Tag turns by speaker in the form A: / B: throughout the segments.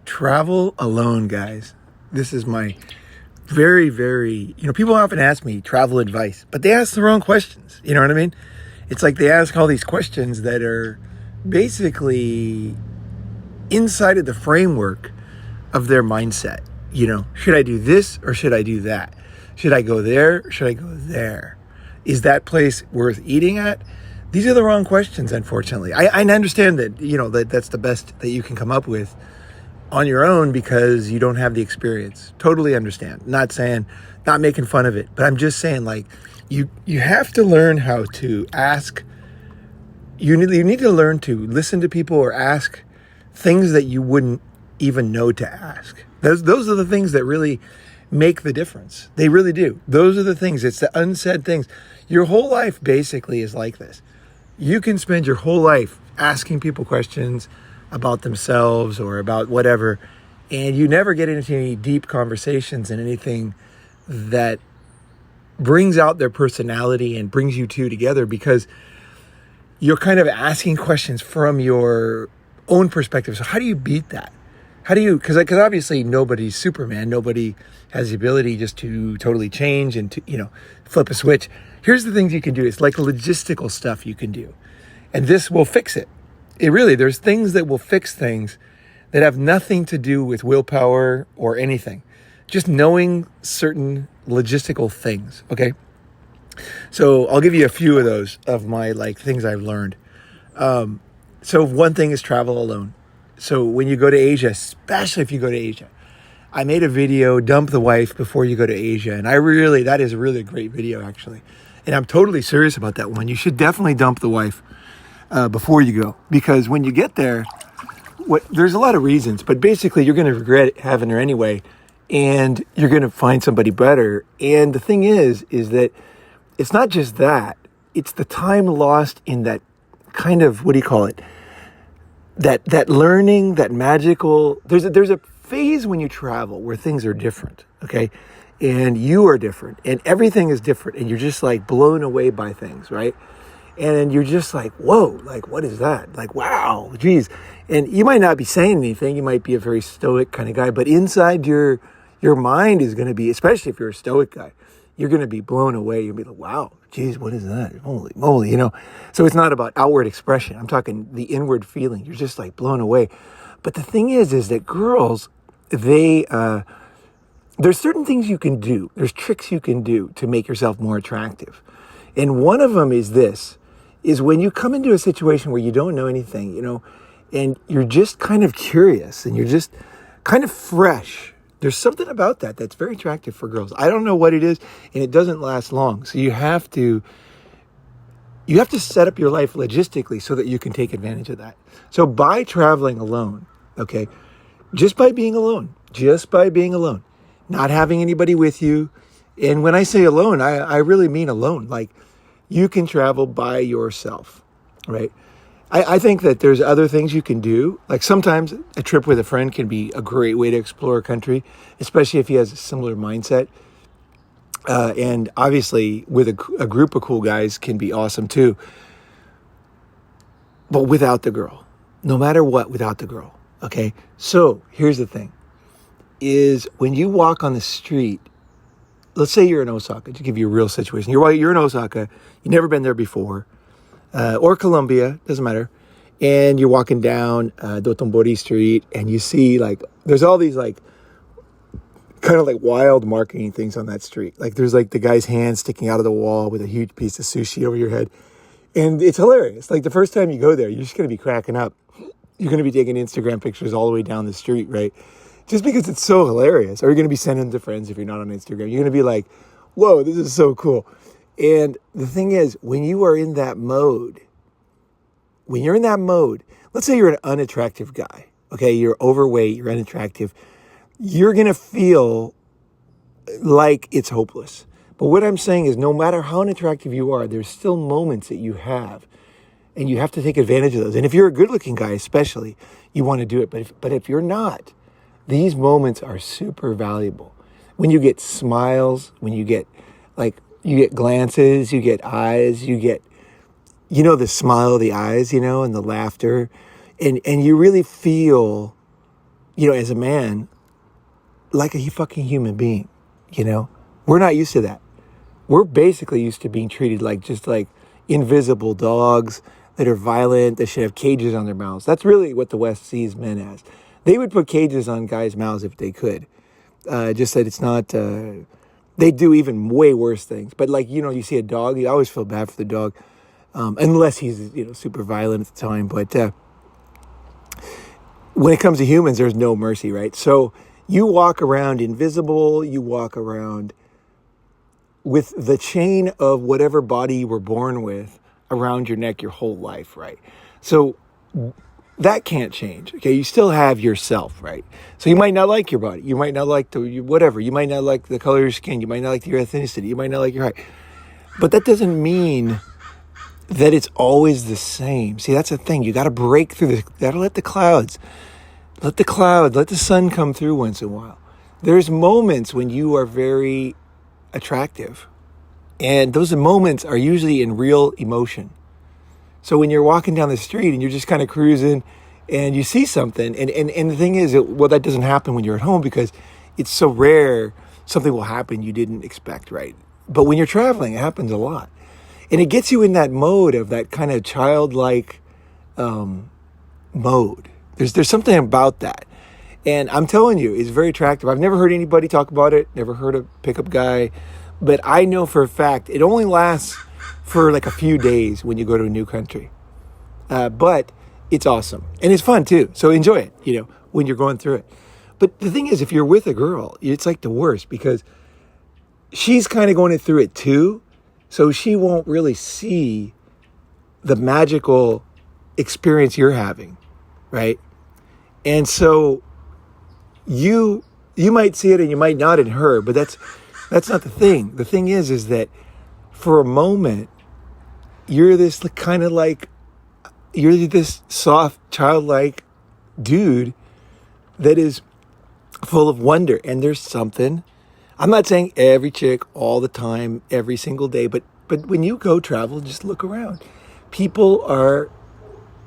A: Travel alone, guys. This is my very, very, people often ask me travel advice, but they ask the wrong questions. You know what I mean? It's like they ask all these questions that are basically inside of the framework of their mindset. Should I do this or should I do that? Should I go there or should I go there? Is that place worth eating at? These are the wrong questions, unfortunately. I understand that, that's the best that you can come up with on your own because you don't have the experience. Totally understand. Not making fun of it, but I'm just saying, like, you have to learn how to ask. You need to learn to listen to people or ask things that you wouldn't even know to ask. Those are the things that really make the difference. They really do. Those are the things. It's the unsaid things. Your whole life basically is like this. You can spend your whole life asking people questions about themselves or about whatever, and you never get into any deep conversations and anything that brings out their personality and brings you two together, because you're kind of asking questions from your own perspective. So how do you beat that? Because obviously nobody's Superman. Nobody has the ability just to totally change and to, flip a switch. Here's the things you can do. It's like logistical stuff you can do. And this will fix it. There's things that will fix things that have nothing to do with willpower or anything. Just knowing certain logistical things, okay? So I'll give you a few of those, of my things I've learned. So one thing is travel alone. So when you go to Asia, especially if you go to Asia, I made a video, dump the wife before you go to Asia. And that is a really great video, actually. And I'm totally serious about that one. You should definitely dump the wife before you go, because when you get there, there's a lot of reasons, but basically you're going to regret having her anyway, and you're going to find somebody better. And the thing is that it's not just that, it's the time lost in that kind of, what do you call it? That learning, that magical, there's a phase when you travel where things are different, okay? And you are different and everything is different, and you're just like blown away by things, right? And you're just like, whoa, like, what is that? Like, wow, geez. And you might not be saying anything. You might be a very stoic kind of guy, but inside your mind is going to be, especially if you're a stoic guy, you're going to be blown away. You'll be like, wow, geez, what is that? Holy moly, So it's not about outward expression. I'm talking the inward feeling. You're just like blown away. But the thing is that girls, there's certain things you can do. There's tricks you can do to make yourself more attractive. And one of them is when you come into a situation where you don't know anything, and you're just kind of curious and you're just kind of fresh. There's something about that that's very attractive for girls. I don't know what it is, and it doesn't last long. So you have to set up your life logistically so that you can take advantage of that. So by traveling alone, okay, just by being alone, not having anybody with you. And when I say alone, I really mean alone. Like, you can travel by yourself, right? I think that there's other things you can do. Like, sometimes a trip with a friend can be a great way to explore a country, especially if he has a similar mindset. And obviously with a group of cool guys can be awesome too. But without the girl, no matter what, without the girl. Okay. So here's the thing is, when you walk on the street, let's say you're in Osaka, to give you a real situation. You're in Osaka, you've never been there before, or Colombia, doesn't matter. And you're walking down Dotonbori Street, and you see there's all these kind of wild marketing things on that street. There's the guy's hand sticking out of the wall with a huge piece of sushi over your head. And it's hilarious. The first time you go there, you're just going to be cracking up. You're going to be taking Instagram pictures all the way down the street, right? Just because it's so hilarious. Or you're going to be sending to friends if you're not on Instagram. You're going to be like, whoa, this is so cool. And the thing is, when you are in that mode, let's say you're an unattractive guy, okay? You're overweight, you're unattractive. You're going to feel like it's hopeless. But what I'm saying is, no matter how unattractive you are, there's still moments that you have, and you have to take advantage of those. And if you're a good-looking guy especially, you want to do it. But if you're not, these moments are super valuable. When you get smiles, when you get you get glances, you get eyes, you get, the smile of the eyes, and the laughter, and you really feel as a man, like a fucking human being, We're not used to that. We're basically used to being treated like just like invisible dogs that are violent, that should have cages on their mouths. That's really what the West sees men as. They would put cages on guys' mouths if they could. Just that it's not, they do even way worse things. But like, you see a dog, you always feel bad for the dog, unless he's, super violent at the time. But when it comes to humans, there's no mercy, right? So you walk around invisible, you walk around with the chain of whatever body you were born with around your neck your whole life, right? So that can't change, okay? You still have yourself, right? So you might not like your body. You might not like whatever. You might not like the color of your skin. You might not like your ethnicity. You might not like your height. But that doesn't mean that it's always the same. See, that's the thing. You got to break through this. You got to let the sun come through once in a while. There's moments when you are very attractive. And those moments are usually in real emotion. So when you're walking down the street and you're just kind of cruising and you see something, and the thing is, that doesn't happen when you're at home because it's so rare something will happen you didn't expect, right? But when you're traveling, it happens a lot. And it gets you in that mode of that kind of childlike mode. There's something about that. And I'm telling you, it's very attractive. I've never heard anybody talk about it, never heard a pickup guy. But I know for a fact it only lasts for like a few days when you go to a new country. But it's awesome. And it's fun too. So enjoy it, when you're going through it. But the thing is, if you're with a girl, it's like the worst because she's kind of going through it too. So she won't really see the magical experience you're having, right? And so you might see it and you might not in her, but that's not the thing. The thing is that for a moment, you're this kind of like, you're this soft, childlike dude that is full of wonder. And there's something, I'm not saying every chick all the time, every single day, but when you go travel, just look around. People are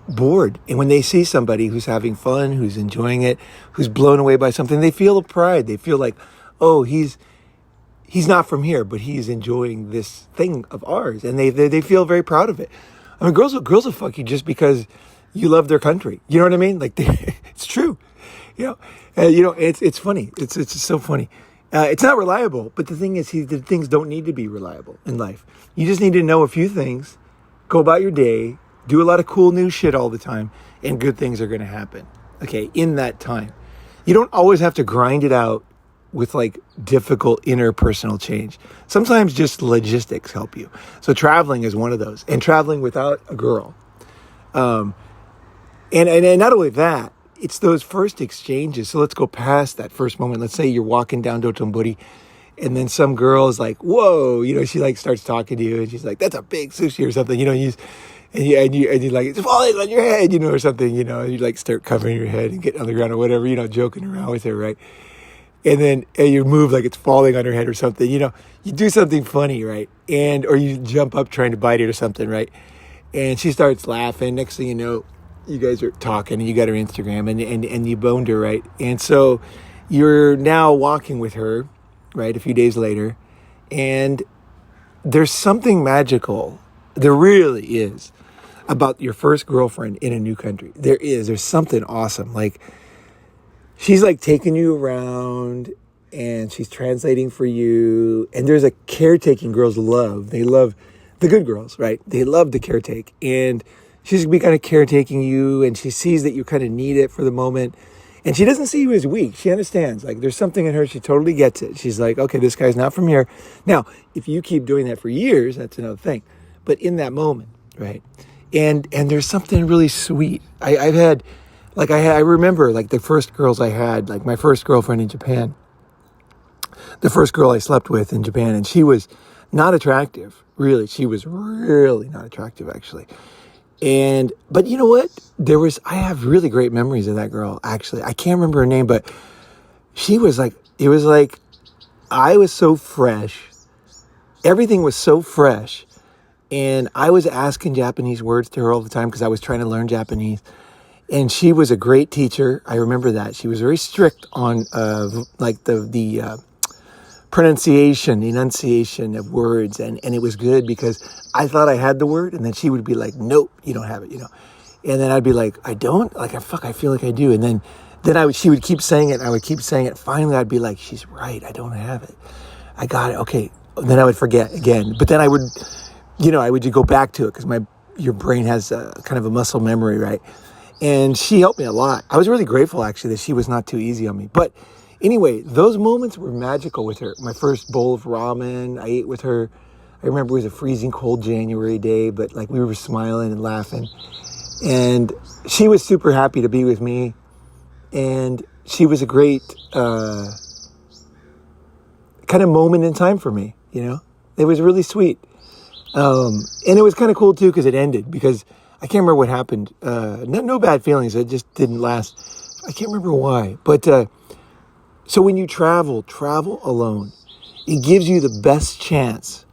A: bored. And when they see somebody who's having fun, who's enjoying it, who's blown away by something, they feel a pride. They feel like, oh, he's not from here, but he's enjoying this thing of ours. And they feel very proud of it. I mean, girls will fuck you just because you love their country. You know what I mean? Like, it's true. It's funny. It's just so funny. It's not reliable, but the thing is, the things don't need to be reliable in life. You just need to know a few things, go about your day, do a lot of cool new shit all the time, and good things are going to happen. Okay, in that time. You don't always have to grind it out with like difficult interpersonal change. Sometimes just logistics help you. So traveling is one of those, and traveling without a girl. And not only that, it's those first exchanges. So let's go past that first moment. Let's say you're walking down Dotonbori and then some girl is like, whoa, she like starts talking to you and she's like, that's a big sushi or something, and you like, it's falling on your head, or something, and you like start covering your head and getting on the ground or whatever, joking around with her, right? And then you move like it's falling on her head or something, you do something funny, right? Or you jump up trying to bite it or something, right? And she starts laughing. Next thing you know, you guys are talking and you got her Instagram and you boned her, right? And so you're now walking with her, right? A few days later, and there's something magical. There really is about your first girlfriend in a new country. There's something awesome. Like, she's like taking you around and she's translating for you. And there's a caretaking girls love. They love the good girls, right? They love to caretake. And she's going to be kind of caretaking you, and she sees that you kind of need it for the moment. And she doesn't see you as weak. She understands. Like, there's something in her. She totally gets it. She's like, okay, this guy's not from here. Now, if you keep doing that for years, that's another thing. But in that moment, right? And there's something really sweet. I remember like the first girls I had, like my first girlfriend in Japan, the first girl I slept with in Japan, and she was not attractive. Really, she was really not attractive, actually. But you know what? I have really great memories of that girl, actually. I can't remember her name, but she was like, it was like, I was so fresh. Everything was so fresh. And I was asking Japanese words to her all the time because I was trying to learn Japanese. And she was a great teacher. I remember that. She was very strict on like the pronunciation, enunciation of words. And it was good because I thought I had the word. And then she would be like, nope, you don't have it, you know. And then I'd be like, I don't? Like, I feel like I do. And then she would keep saying it. And I would keep saying it. Finally, I'd be like, she's right. I don't have it. I got it. Okay. And then I would forget again. But then I would go back to it because your brain has kind of a muscle memory, right? And she helped me a lot. I was really grateful, actually, that she was not too easy on me. But anyway, those moments were magical with her. My first bowl of ramen I ate with her. I remember it was a freezing cold January day, but like we were smiling and laughing. And she was super happy to be with me. And she was a great kind of moment in time for me, you know? It was really sweet. And it was kind of cool, too, because it ended. Because I can't remember what happened. No bad feelings. It just didn't last. I can't remember why. But so when you travel alone. It gives you the best chance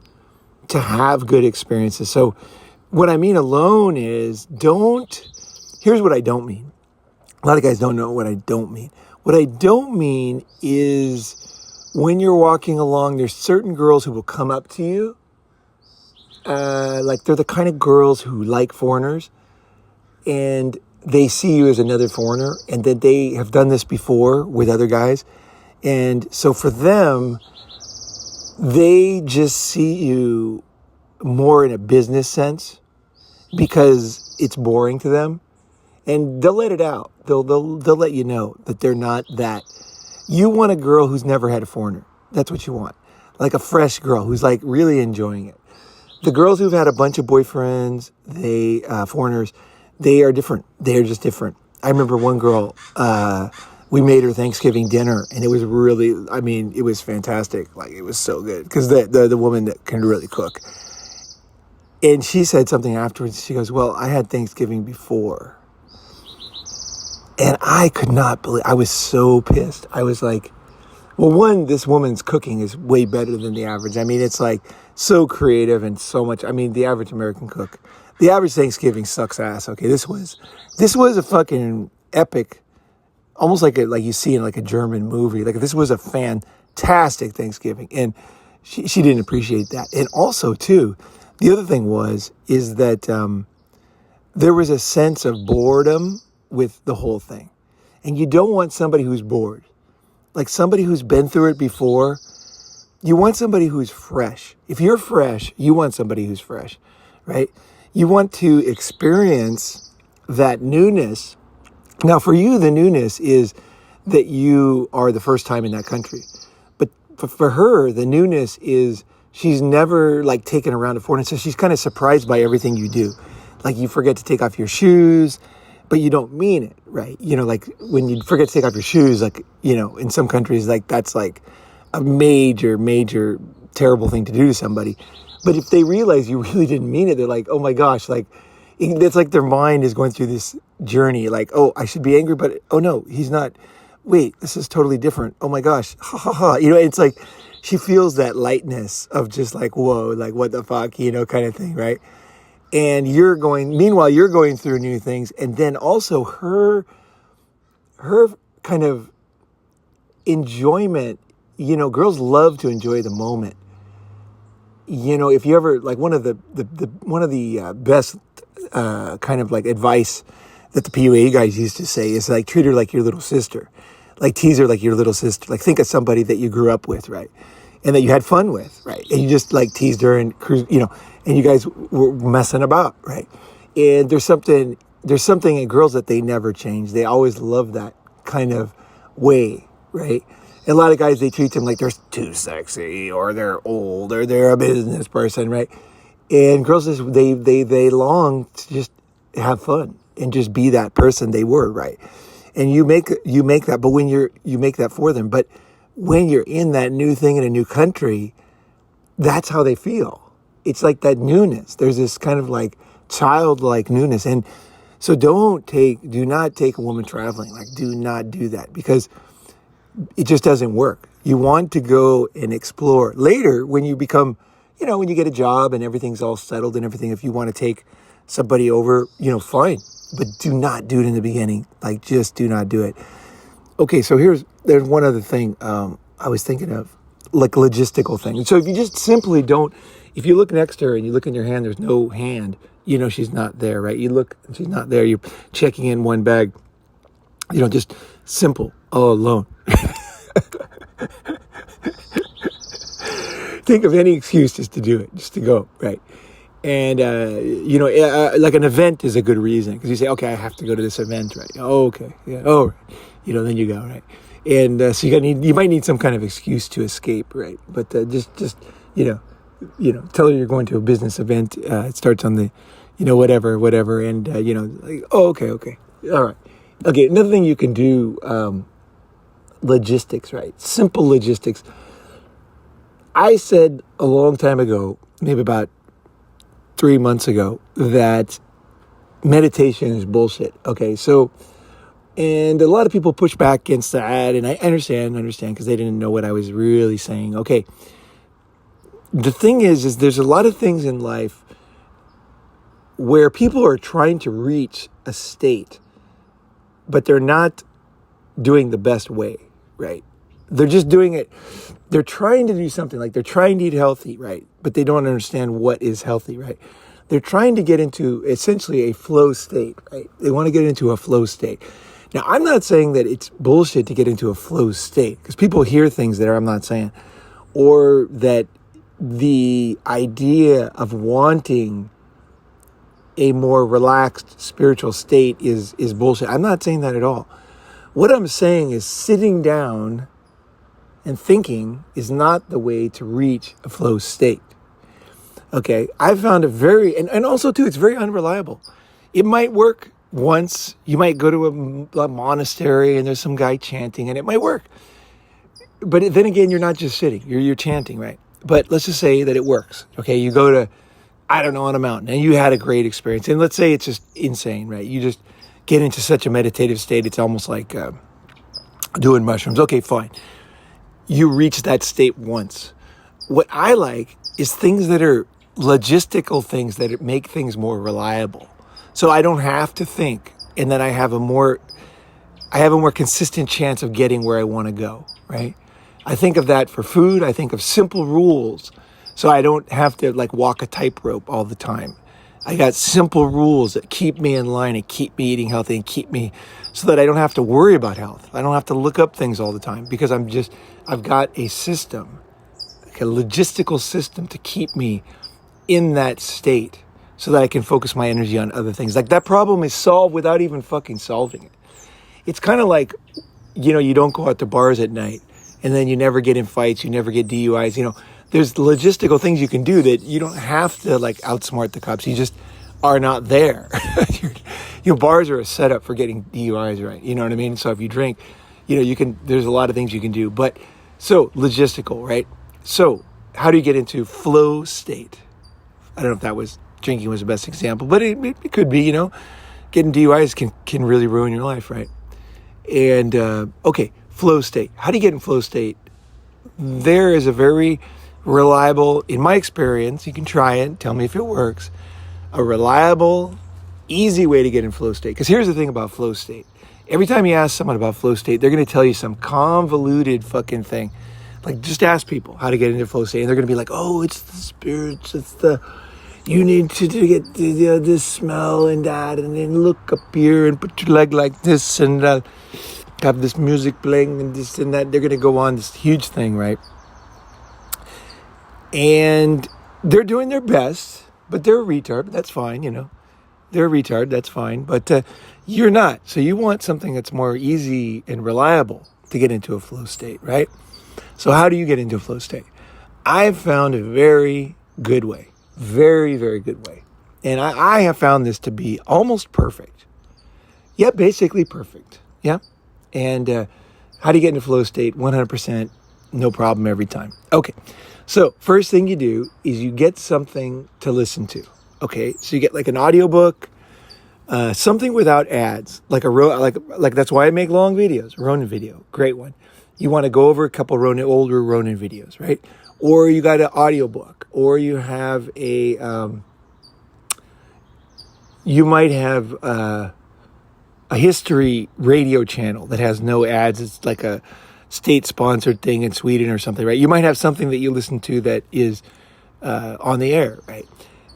A: to have good experiences. So what I mean alone is here's what I don't mean. A lot of guys don't know what I don't mean. What I don't mean is when you're walking along, there's certain girls who will come up to you. Like they're the kind of girls who like foreigners and they see you as another foreigner and that they have done this before with other guys. And so for them, they just see you more in a business sense because it's boring to them and they'll let it out. They'll let you know that they're not that. You want a girl who's never had a foreigner. That's what you want. Like a fresh girl who's like really enjoying it. The girls who've had a bunch of boyfriends, foreigners, they are different. They're just different. I remember one girl, we made her Thanksgiving dinner and it was really, it was fantastic. Like it was so good because the woman that can really cook. And she said something afterwards. She goes, well, I had Thanksgiving before. And I could not believe, I was so pissed. I was like, well, one, this woman's cooking is way better than the average. It's like so creative and so much. The average American cook, the average Thanksgiving sucks ass. Okay, this was a fucking epic, almost like you see in like a German movie. Like this was a fantastic Thanksgiving, and she didn't appreciate that. And also too, the other thing is that there was a sense of boredom with the whole thing, and you don't want somebody who's bored. Like somebody who's been through it before, you want somebody who's fresh. If you're fresh, you want somebody who's fresh, right? You want to experience that newness. Now, for you, the newness is that you are the first time in that country. But for her, the newness is she's never like taken around a foreigner. So she's kind of surprised by everything you do. Like you forget to take off your shoes, but you don't mean it, right? Like when you forget to take off your shoes, like, in some countries, like that's like a major, major terrible thing to do to somebody. But if they realize you really didn't mean it, they're like, oh my gosh, like it's like their mind is going through this journey. Like, oh, I should be angry, but oh no, he's not. Wait, this is totally different. Oh my gosh, ha ha ha. It's like she feels that lightness of just like, whoa, like what the fuck, kind of thing, right? And meanwhile, you're going through new things. And then also her kind of enjoyment, girls love to enjoy the moment. If you ever, like one of the best kind of like advice that the PUA guys used to say is like, treat her like your little sister, like tease her like your little sister, like think of somebody that you grew up with, right? And that you had fun with, right? And you just like teased her and and you guys were messing about, right? And there's something in girls that they never change. They always love that kind of way, right? And a lot of guys, they treat them like they're too sexy or they're old or they're a business person, right? And girls, they long to just have fun and just be that person they were, right? And you make that, but when you make that for them, but when you're in that new thing in a new country, that's how they feel. It's like that newness. There's this kind of like childlike newness. And so do not take a woman traveling. Like do not do that because it just doesn't work. You want to go and explore. Later, when you become, when you get a job and everything's all settled and everything, if you want to take somebody over, fine. but do not do it in the beginning. Like, just do not do it. Okay, so there's one other thing I was thinking of, like logistical thing. So if you just simply don't, if you look next to her and you look in your hand, there's no hand, you know she's not there, right? You look and she's not there, you're checking in one bag, just simple, all alone. Think of any excuse just to do it, just to go, right? And, like an event is a good reason, because you say, okay, I have to go to this event, right? Oh, okay. Yeah. Oh, then you go, right? And so you might need some kind of excuse to escape, right? But just tell her you're going to a business event. It starts on the, whatever. And, like, oh, okay. All right. Okay. Another thing you can do, logistics, right? Simple logistics. I said a long time ago, maybe about 3 months ago, that meditation is bullshit. Okay, so, and a lot of people push back against that, and I understand, because they didn't know what I was really saying. Okay, the thing is there's a lot of things in life where people are trying to reach a state, but they're not doing the best way, right? They're just doing it. They're trying to do something, like they're trying to eat healthy, right? But they don't understand what is healthy, right? They're trying to get into essentially a flow state, right? They want to get into a flow state. Now, I'm not saying that it's bullshit to get into a flow state, because people hear things that I'm not saying, or that the idea of wanting a more relaxed spiritual state is bullshit. I'm not saying that at all. What I'm saying is sitting down and thinking is not the way to reach a flow state. Okay, I found it and also too, it's very unreliable. It might work once. You might go to a monastery and there's some guy chanting and it might work. But then again, you're not just sitting, you're chanting, right? But let's just say that it works. Okay, you go to, I don't know, on a mountain and you had a great experience. And let's say it's just insane, right? You just get into such a meditative state, it's almost like doing mushrooms. Okay, fine. You reach that state once. What I like is things that are logistical things that make things more reliable. So I don't have to think, and then I have a more consistent chance of getting where I want to go, right? I think of that for food. I think of simple rules, so I don't have to like walk a tightrope all the time. I got simple rules that keep me in line and keep me eating healthy and keep me so that I don't have to worry about health. I don't have to look up things all the time, because I've got a system, like a logistical system to keep me in that state so that I can focus my energy on other things. Like that problem is solved without even fucking solving it. It's kind of like, you don't go out to bars at night and then you never get in fights, you never get DUIs, There's logistical things you can do that you don't have to like outsmart the cops. You just are not there. Bars are a setup for getting DUIs, right? You know what I mean? So if you drink, there's a lot of things you can do. But so logistical, right? So how do you get into flow state? I don't know if drinking was the best example, but it could be, getting DUIs can really ruin your life, right? And, okay, flow state. How do you get in flow state? There is a very reliable, in my experience, you can try it, tell me if it works, a reliable, easy way to get in flow state. Because here's the thing about flow state. Every time you ask someone about flow state, they're going to tell you some convoluted fucking thing. Like, just ask people how to get into flow state, and they're going to be like, oh, it's the spirits, you need to get this smell and that, and then look up here and put your leg like this, and have this music playing and this and that. They're going to go on this huge thing, right? And they're doing their best, but they're a retard. That's fine, They're a retard, that's fine. But you're not. So you want something that's more easy and reliable to get into a flow state, right? So how do you get into a flow state? I've found a very good way. Very, very good way. And I have found this to be almost perfect. Yeah, basically perfect. Yeah. And how do you get into flow state? 100%, no problem every time. Okay. So first thing you do is you get something to listen to. Okay. So you get like an audiobook, something without ads, like that's why I make long videos. Ronin video, great one. You want to go over a couple older Ronin videos, right? Or you got an audiobook, or you have you might have a history radio channel that has no ads. It's like a state-sponsored thing in Sweden or something, right? You might have something that you listen to that is on the air, right?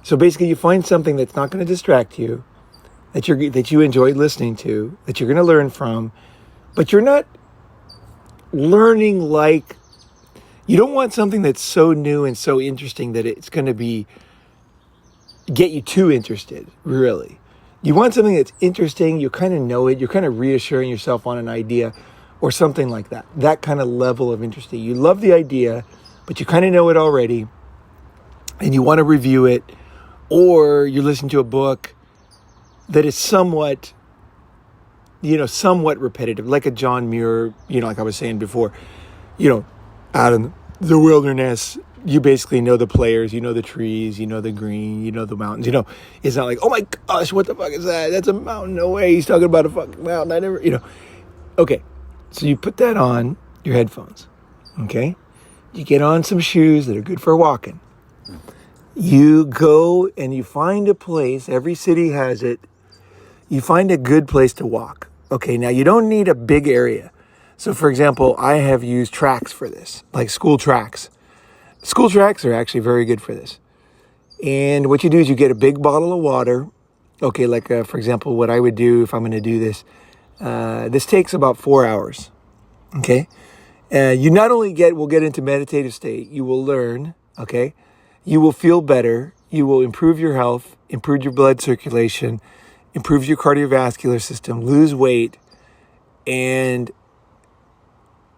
A: So basically, you find something that's not going to distract you, that you enjoy listening to, that you're going to learn from, but you're not learning like. You don't want something that's so new and so interesting that it's going to get you too interested, really. You want something that's interesting, you kind of know it, you're kind of reassuring yourself on an idea or something like that. That kind of level of interesting. You love the idea, but you kind of know it already and you want to review it, or you're listening to a book that is somewhat repetitive, like a John Muir, like I was saying before, out in the wilderness, you basically know the players, you know the trees, you know the green, you know the mountains, it's not like, oh my gosh, what the fuck is that? That's a mountain. No way. He's talking about a fucking mountain. I never, Okay. So you put that on your headphones. Okay. You get on some shoes that are good for walking. You go and you find a place. Every city has it. You find a good place to walk. Okay. Now you don't need a big area. So for example, I have used tracks for this, like school tracks. School tracks are actually very good for this. And what you do is you get a big bottle of water. Okay, like for example, what I would do if I'm going to do this, this takes about 4 hours. Okay, you not only will get into meditative state, you will learn. Okay, you will feel better. You will improve your health, improve your blood circulation, improve your cardiovascular system, lose weight, and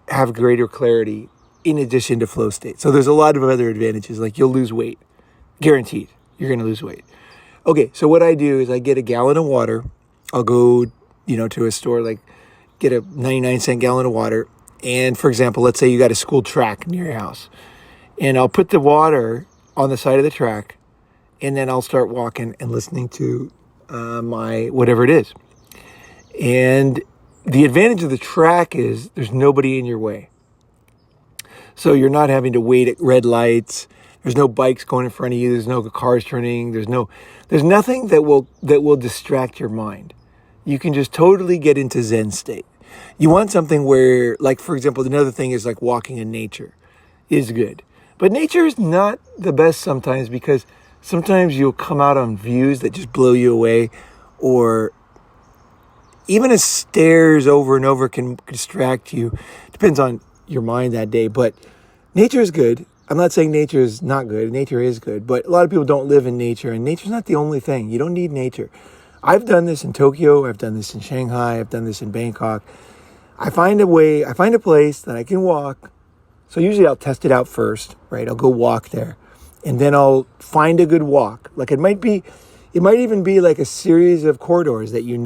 A: have greater clarity in addition to flow state. So there's a lot of other advantages, like you'll lose weight. Guaranteed, you're going to lose weight. Okay, so what I do is I get a gallon of water. I'll go, to a store, like get a 99-cent gallon of water. And for example, let's say you got a school track near your house. And I'll put the water on the side of the track, and then I'll start walking and listening to my whatever it is. And the advantage of the track is there's nobody in your way. So you're not having to wait at red lights. There's no bikes going in front of you. There's no cars turning. There's nothing that will distract your mind. You can just totally get into Zen state. You want something where, like, for example, another thing is like walking in nature is good. But nature is not the best sometimes, because sometimes you'll come out on views that just blow you away, or even as stairs over and over can distract you. Depends on your mind that day. But nature is good. I'm not saying nature is not good. Nature is good. But a lot of people don't live in nature. And nature's not the only thing. You don't need nature. I've done this in Tokyo. I've done this in Shanghai. I've done this in Bangkok. I find a place that I can walk. So usually I'll test it out first, right? I'll go walk there. And then I'll find a good walk. Like it might even be like a series of corridors that you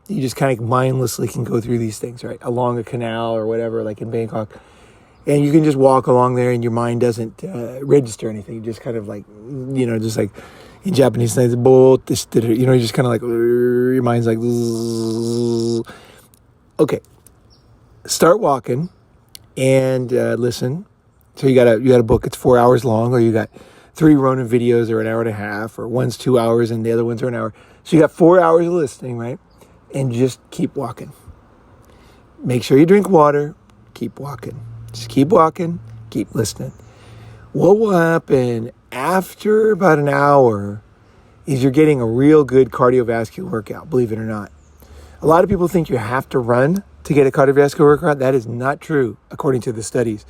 A: just kind of mindlessly can go through these things, right? Along a canal or whatever, like in Bangkok. And you can just walk along there and your mind doesn't register anything. You just kind of like, just like in Japanese, you just kind of like, your mind's like, okay. Start walking and listen. So you got a book, it's 4 hours long, or you got 3 Ronin videos are an hour and a half, or one's 2 hours and the other ones are an hour. So you got 4 hours of listening, right? And just keep walking. Make sure you drink water. Keep walking. Just keep walking. Keep listening. What will happen after about an hour is you're getting a real good cardiovascular workout, believe it or not. A lot of people think you have to run to get a cardiovascular workout. That is not true, according to the studies.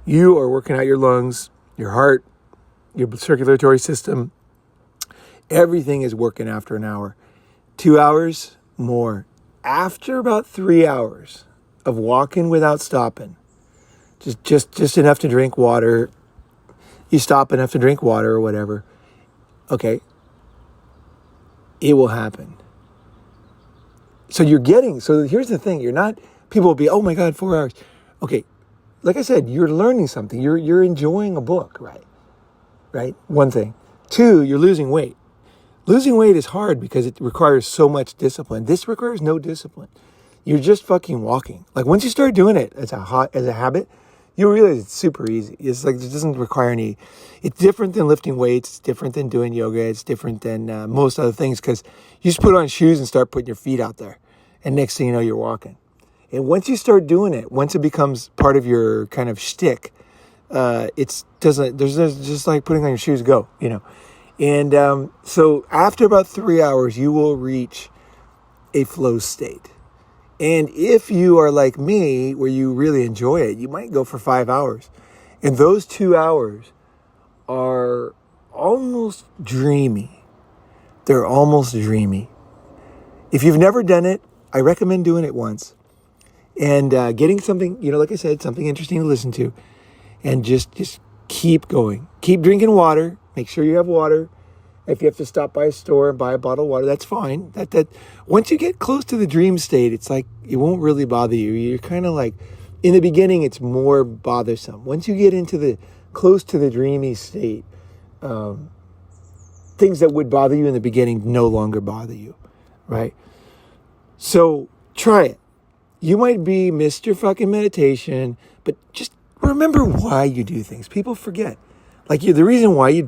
A: You are working out your lungs, your heart, your circulatory system. Everything is working after an hour. 2 hours, more. After about 3 hours of walking without stopping, just enough to drink water, you stop enough to drink water or whatever, okay, it will happen. So here's the thing, people will be, oh my God, 4 hours. Okay, like I said, you're learning something, you're enjoying a book, right? One thing. 2, you're losing weight. Losing weight is hard because it requires so much discipline. This requires no discipline. You're just fucking walking. Like once you start doing it as a habit, you'll realize it's super easy. It's like it doesn't require any. It's different than lifting weights. It's different than doing yoga. It's different than most other things, because you just put on shoes and start putting your feet out there. And next thing you know, you're walking. And once you start doing it, once it becomes part of your kind of shtick, there's just like putting on your shoes, go, And so after about 3 hours, you will reach a flow state. And if you are like me, where you really enjoy it, you might go for 5 hours. And those 2 hours are almost dreamy. They're almost dreamy. If you've never done it, I recommend doing it once. And getting something, like I said, something interesting to listen to. And just keep going. Keep drinking water. Make sure you have water. If you have to stop by a store and buy a bottle of water, that's fine. That once you get close to the dream state, it's like it won't really bother you. You're kind of like, in the beginning, it's more bothersome. Once you get into the close to the dreamy state, things that would bother you in the beginning no longer bother you, right? So try it. You might be Mr. fucking meditation, but just remember why you do things. People forget. Like the reason why you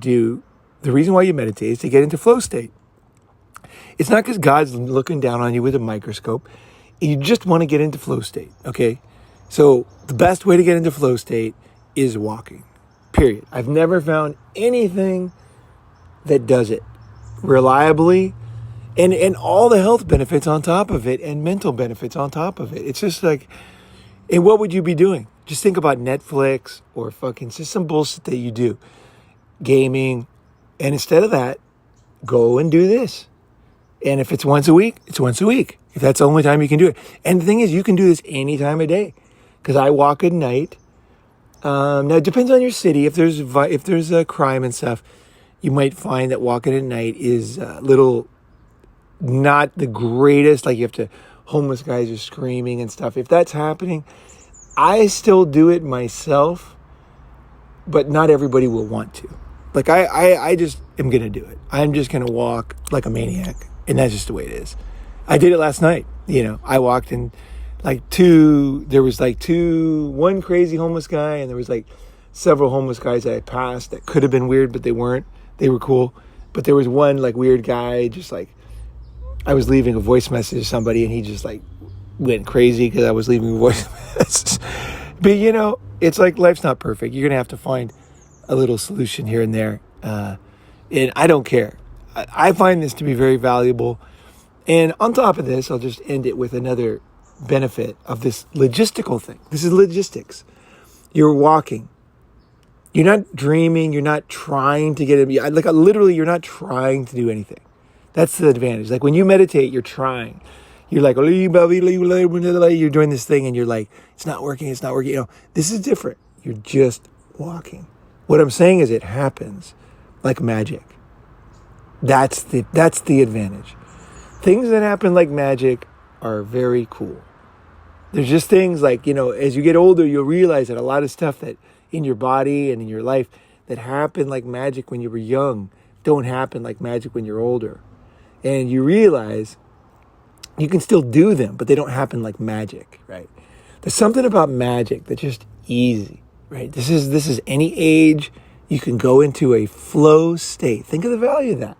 A: meditate is to get into flow state. It's not because God's looking down on you with a microscope. You just want to get into flow state, okay? So the best way to get into flow state is walking, period. I've never found anything that does it reliably and all the health benefits on top of it and mental benefits on top of it. It's just like, and what would you be doing? Just think about Netflix or fucking just some bullshit that you do. Gaming. And instead of that, go and do this. And if it's once a week, it's once a week. If that's the only time you can do it. And the thing is, you can do this any time of day. Because I walk at night. Now, it depends on your city. If there's a crime and stuff, you might find that walking at night is a little not the greatest. Like homeless guys are screaming and stuff. If that's happening, I still do it myself. But not everybody will want to. Like I just am going to do it. I'm just going to walk like a maniac. And that's just the way it is. I did it last night. I walked in there was one crazy homeless guy and there was several homeless guys that I passed that could have been weird, but they weren't. They were cool. But there was one weird guy, just I was leaving a voice message to somebody and he just went crazy because I was leaving a voice message. But it's life's not perfect. You're going to have to find a little solution here and there. And I don't care. I find this to be very valuable. And on top of this, I'll just end it with another benefit of this logistical thing. This is logistics. You're walking. You're not dreaming. You're not trying to get it. Literally, you're not trying to do anything. That's the advantage. When you meditate, you're trying. You're you're doing this thing and you're it's not working. It's not working. This is different. You're just walking. What I'm saying is it happens like magic. That's the advantage. Things that happen like magic are very cool. There's just things as you get older, you'll realize that a lot of stuff that in your body and in your life that happened like magic when you were young don't happen like magic when you're older. And you realize you can still do them, but they don't happen like magic, right? There's something about magic that's just easy, right? This is any age. You can go into a flow state. Think of the value of that.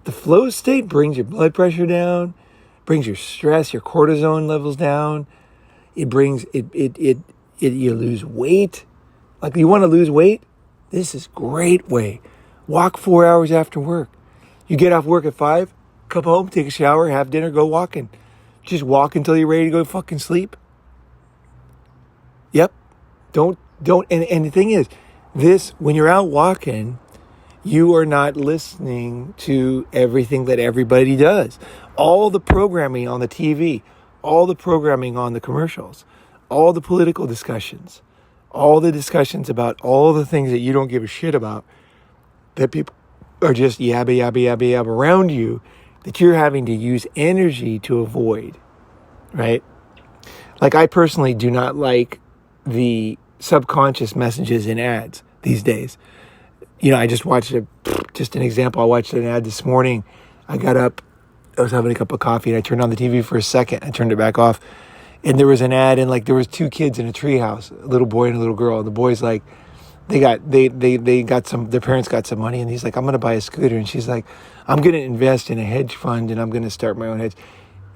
A: The flow state brings your blood pressure down, brings your stress, your cortisone levels down. It brings you lose weight. You want to lose weight? This is a great way. Walk 4 hours after work. You get off work at 5, come home, take a shower, have dinner, go walking. Just walk until you're ready to go fucking sleep. Yep. Don't, and the thing is, when you're out walking, you are not listening to everything that everybody does. All the programming on the TV, all the programming on the commercials, all the political discussions, all the discussions about all the things that you don't give a shit about, that people are just yabba around you, that you're having to use energy to avoid, right? I personally do not like the subconscious messages in ads these days. I just watched just an example. I watched an ad this morning. I got up, I was having a cup of coffee and I turned on the TV for a second. I turned it back off. And there was an ad and there was two kids in a treehouse, a little boy and a little girl. And the boy's their parents got some money and he's I'm going to buy a scooter. And she's I'm going to invest in a hedge fund and I'm going to start my own hedge.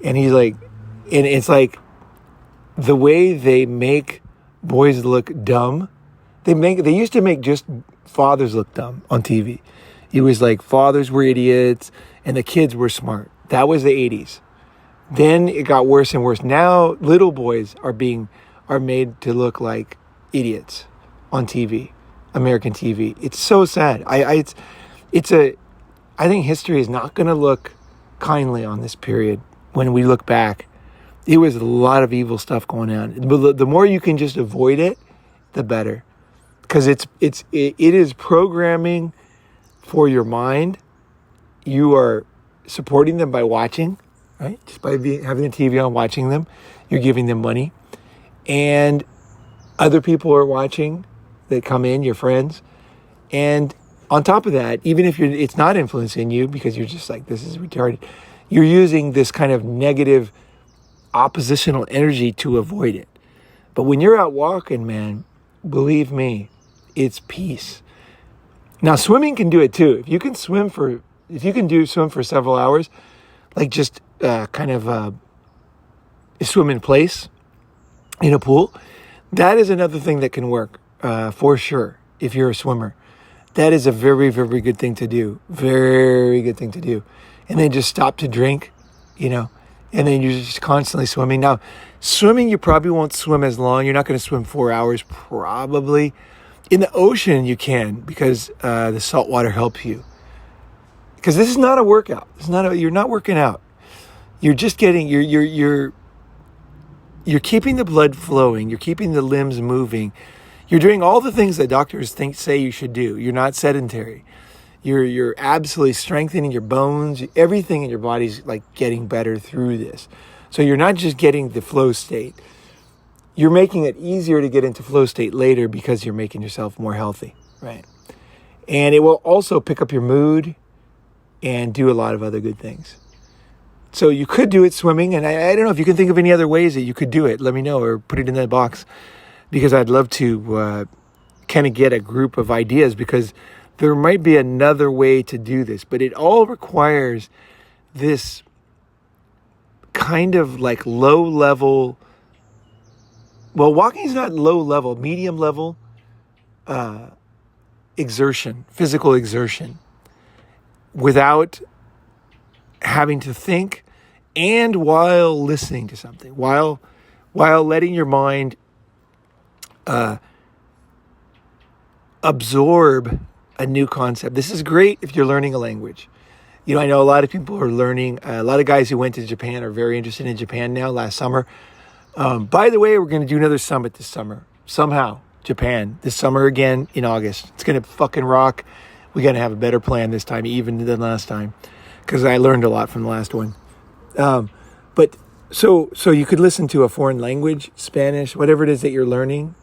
A: And he's And it's like the way they make boys look dumb. They used to make just fathers look dumb on TV. It was like fathers were idiots and the kids were smart. That was the 80s. Then it got worse and worse. Now little boys are made to look like idiots on TV, American TV. It's so sad. I think history is not going to look kindly on this period. When we look back, it was a lot of evil stuff going on. But the more you can just avoid it, the better, because it is programming for your mind. You are supporting them by watching, right? Just by having the TV on, watching them, you're giving them money, and other people are watching that come in, your friends, and on top of that, even if it's not influencing you because you're just like, this is retarded, you're using this kind of negative oppositional energy to avoid it. But when you're out walking, man, believe me, it's peace. Now, swimming can do it too. If you can swim for several hours, like just swim in place in a pool, that is another thing that can work for sure. If you're a swimmer, that is a very, very good thing to do. Very good thing to do. And then just stop to drink, and then you're just constantly swimming. Now, swimming, you probably won't swim as long. You're not going to swim 4 hours, probably. In the ocean, you can, because the salt water helps you. Because this is not a workout. You're not working out. You're just getting, you're keeping the blood flowing. You're keeping the limbs moving. You're doing all the things that doctors say you should do. You're not sedentary. You're absolutely strengthening your bones. Everything in your body's like getting better through this. So you're not just getting the flow state. You're making it easier to get into flow state later because you're making yourself more healthy, right? And it will also pick up your mood and do a lot of other good things. So you could do it swimming, and I don't know if you can think of any other ways that you could do it. Let me know, or put it in that box, because I'd love to kind of get a group of ideas, because there might be another way to do this, but it all requires this kind of like low level. Well, walking is not low level, medium level exertion, physical exertion, without having to think, and while listening to something, while letting your mind absorb a new concept. This is great if you're learning a language. I know a lot of people are learning. A lot of guys who went to Japan are very interested in Japan now. Last summer. By the way, we're going to do another summit this summer. Somehow, Japan, this summer again in August. It's going to fucking rock. We got to have a better plan this time, even than last time, because I learned a lot from the last one. But so you could listen to a foreign language, Spanish, whatever it is that you're learning.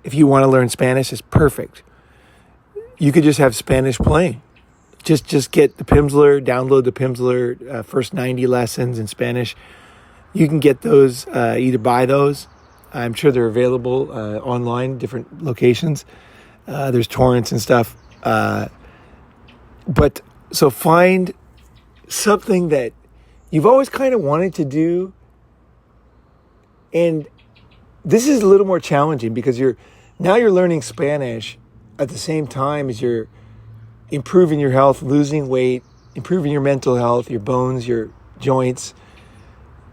A: If you want to learn Spanish, it's perfect. You could just have Spanish playing. Just get the Pimsleur, download the Pimsleur first 90 lessons in Spanish. You can get those, either buy those. I'm sure they're available online, different locations. There's torrents and stuff. But so find something that you've always kind of wanted to do. And this is a little more challenging because you're learning Spanish at the same time as you're improving your health, losing weight, improving your mental health, your bones, your joints,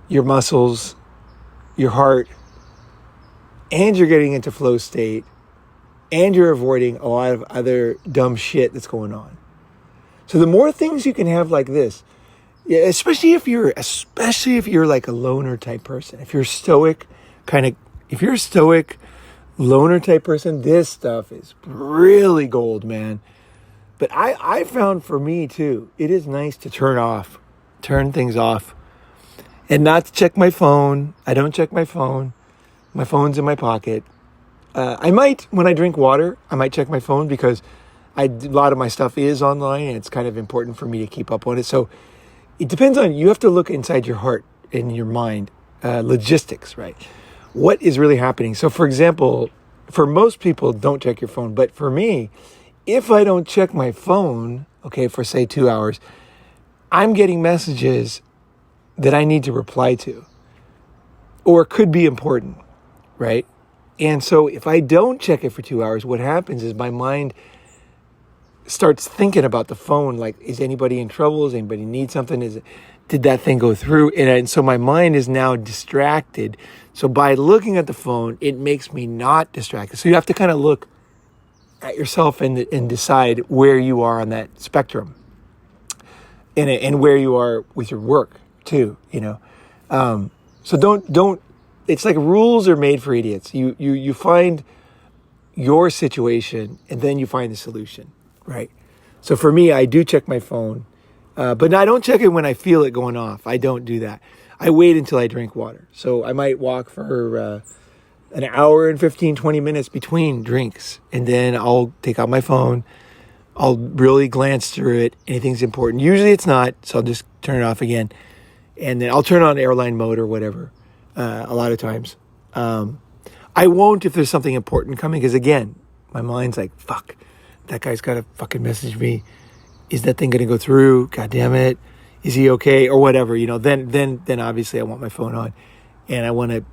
A: your muscles, your heart, and you're getting into flow state, and you're avoiding a lot of other dumb shit that's going on. So the more things you can have like this, especially if you're like a loner type person, if you're a stoic loner type person, this stuff is really gold, man. But I found for me too, it is nice to turn things off, and not to check my phone. I don't check my phone. My phone's in my pocket. I might, when I drink water, I might check my phone because a lot of my stuff is online and it's kind of important for me to keep up on it. So it depends on, you have to look inside your heart and your mind, logistics, right? What is really happening? So for example, for most people, don't check your phone. But for me, if I don't check my phone, okay, for say 2 hours, I'm getting messages that I need to reply to or could be important, right? And so if I don't check it for 2 hours, what happens is my mind starts thinking about the phone. Like, is anybody in trouble? Does anybody need something? Did that thing go through? And so my mind is now distracted. So by looking at the phone, it makes me not distracted. So you have to kind of look at yourself and decide where you are on that spectrum, and where you are with your work too. So don't. It's like rules are made for idiots. You find your situation and then you find the solution, right? So for me, I do check my phone, but I don't check it when I feel it going off. I don't do that. I wait until I drink water. So I might walk for an hour and 15, 20 minutes between drinks. And then I'll take out my phone. I'll really glance through it. Anything's important. Usually it's not, so I'll just turn it off again. And then I'll turn on airline mode or whatever a lot of times. I won't if there's something important coming, because again, my mind's like, fuck, that guy's got to fucking message me. Is that thing going to go through? God damn it. Is he okay? Or whatever, then obviously I want my phone on and I want to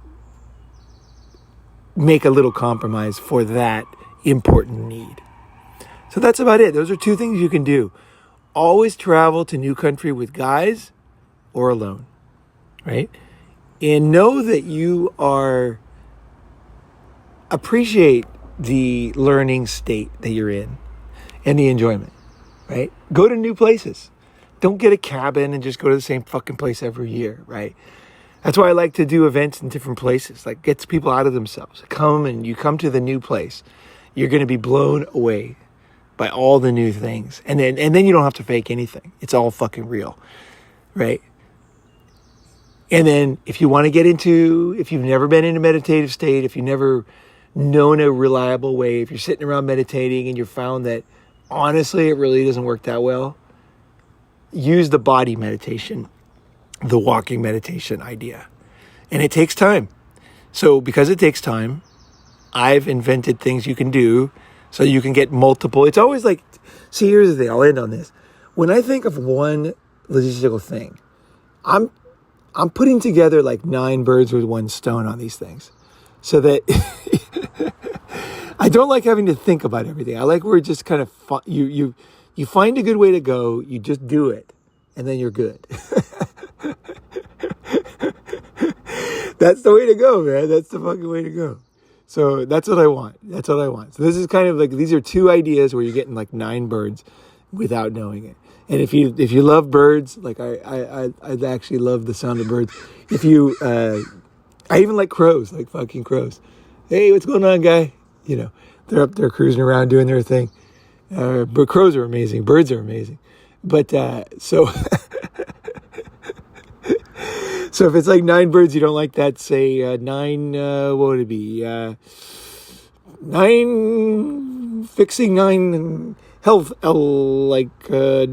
A: make a little compromise for that important need. So that's about it. Those are two things you can do. Always travel to new country with guys or alone, right? And know that you appreciate the learning state that you're in and the enjoyment, right? Go to new places. Don't get a cabin and just go to the same fucking place every year, right? That's why I like to do events in different places. Like, gets people out of themselves. You come to the new place. You're going to be blown away by all the new things. And then you don't have to fake anything. It's all fucking real, right? And then if you want to get if you've never been in a meditative state, if you've never known a reliable way, if you're sitting around meditating and you're found that honestly it really doesn't work that well, use the body meditation, the walking meditation idea. And it takes time. So because it takes time, I've invented things you can do so you can get multiple. It's always like, see, here's the thing. I'll end on this. When I think of one logistical thing, I'm putting together like 9 birds with one stone on these things, so that I don't like having to think about everything. I like where it just kind of you find a good way to go, you just do it, and then you're good. That's the way to go, man. That's the fucking way to go. So that's what I want. So this is kind of like, these are 2 ideas where you're getting like 9 birds without knowing it. And if you love birds, like I actually love the sound of birds. I even like crows, like fucking crows. Hey, what's going on, guy? They're up there cruising around doing their thing. But crows are amazing. Birds are amazing. But so if it's like 9 birds you don't like, that, say 9, what would it be? 9 fixing 9 health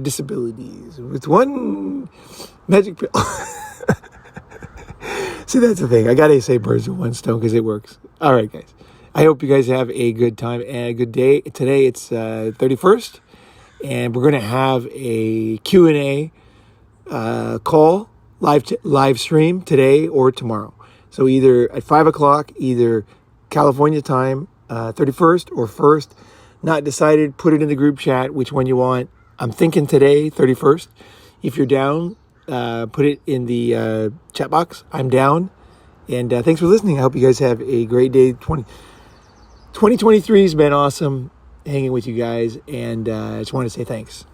A: disabilities with 1 magic pill. See, that's the thing. I gotta say birds with 1 stone because it works. All right, guys. I hope you guys have a good time and a good day. Today it's 31st, and we're going to have a Q&A call, live stream today or tomorrow. So either at 5 o'clock, either California time, 31st or 1st. Not decided, put it in the group chat, which one you want. I'm thinking today, 31st. If you're down, put it in the chat box. I'm down. And thanks for listening. I hope you guys have a great day. 2023 has been awesome hanging with you guys. And I just want to say thanks.